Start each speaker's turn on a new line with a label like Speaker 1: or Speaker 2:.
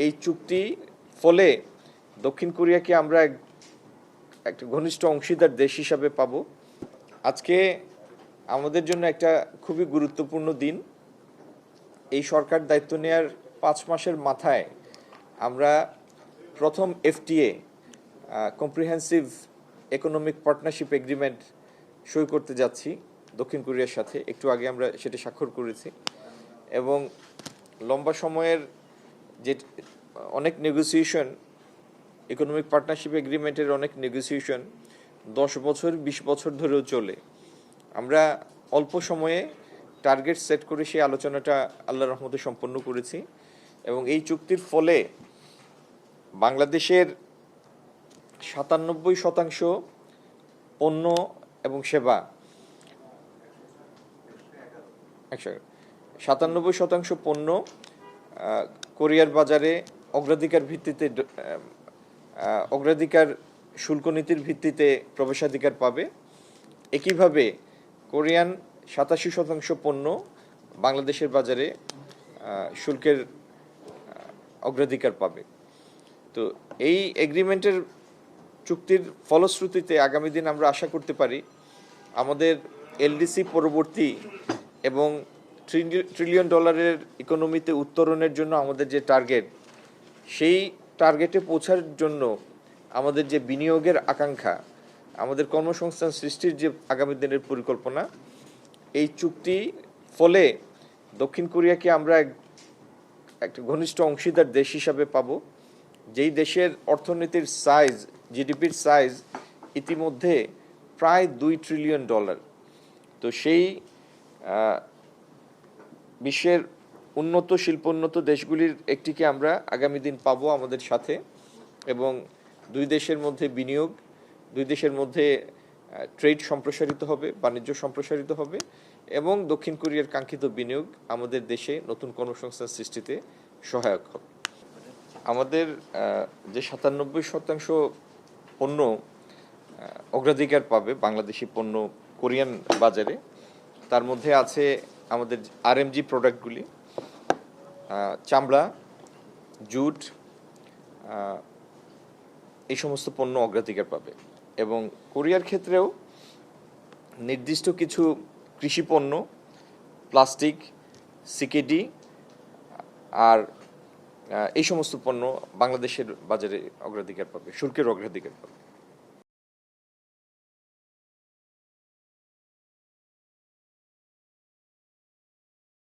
Speaker 1: এই চুক্তি ফলে দক্ষিণ কোরিয়াকে আমরা একটা ঘনিষ্ঠ অংশীদার দেশ হিসাবে পাব। আজকে আমাদের জন্য একটা খুবই গুরুত্বপূর্ণ দিন। এই সরকার দায়িত্ব নেওয়ার 5 মাসের মাথায় আমরা প্রথম FTA comprehensive economic partnership agreement সই করতে যাচ্ছি দক্ষিণ কোরিয়ার সাথে। একটু আগে আমরা সেটা স্বাক্ষর করেছি এবং লম্বা সময়ের যে অনেক নেগোসিয়েশন, ইকোনমিক পার্টনারশিপ এগ্রিমেন্টের অনেক নেগোসিয়েশন 10 বছর 20 বছর ধরেও চলে। আমরা অল্প সময়ে টার্গেট সেট করে সেই আলোচনাটা আল্লাহর রহমতে সম্পন্ন করেছি এবং এই চুক্তির ফলে বাংলাদেশের 97% পণ্য এবং সেবা 97% পণ্য কোরিয়ার বাজারে অগ্রাধিকার শুল্ক নীতির ভিত্তিতে প্রবেশাধিকার পাবে। একইভাবে কোরিয়ান 87% পণ্য বাংলাদেশের বাজারে শুল্কের অগ্রাধিকার পাবে। তো এই এগ্রিমেন্টের চুক্তির ফলশ্রুতিতে আগামী দিন আমরা আশা করতে পারি আমাদের এলডিসি পরবর্তী এবং $1 ট্রিলিয়ন ইকোনমিতে উত্তরণের জন্য আমাদের যে টার্গেট, সেই টার্গেটে পৌঁছার জন্য আমাদের যে বিনিয়োগের আকাঙ্ক্ষা, আমাদের কর্মসংস্থান সৃষ্টির যে আগামী দিনের পরিকল্পনা, এই চুক্তি ফলে দক্ষিণ কোরিয়াকে আমরা একটা ঘনিষ্ঠ অংশীদার দেশ হিসাবে পাব, যেই দেশের অর্থনীতির সাইজ, জিডিপির সাইজ ইতিমধ্যে প্রায় $2 ট্রিলিয়ন। তো সেই বিশ্বের উন্নত শিল্পোন্নত দেশগুলির একটিকে আমরা আগামী দিন পাবো আমাদের সাথে এবং দুই দেশের মধ্যে বিনিয়োগ, দুই দেশের মধ্যে ট্রেড সম্প্রসারিত হবে, বাণিজ্য সম্প্রসারিত হবে এবং দক্ষিণ কোরিয়ার কাঙ্ক্ষিত বিনিয়োগ আমাদের দেশে নতুন কর্মসংস্থান সৃষ্টিতে সহায়ক হবে। আমাদের যে 97% পণ্য অগ্রাধিকার পাবে বাংলাদেশি পণ্য কোরিয়ান বাজারে, তার মধ্যে আছে আমাদের আরএমজি প্রোডাক্টগুলি, চামড়া, জুট, এই সমস্ত পণ্য অগ্রাধিকার পাবে এবং কোরিয়ার ক্ষেত্রেও নির্দিষ্ট কিছু কৃষি পণ্য, প্লাস্টিক, সিকেডি আর এই সমস্ত পণ্য বাংলাদেশের বাজারে অগ্রাধিকার পাবে, শুল্কের অগ্রাধিকার পাবে।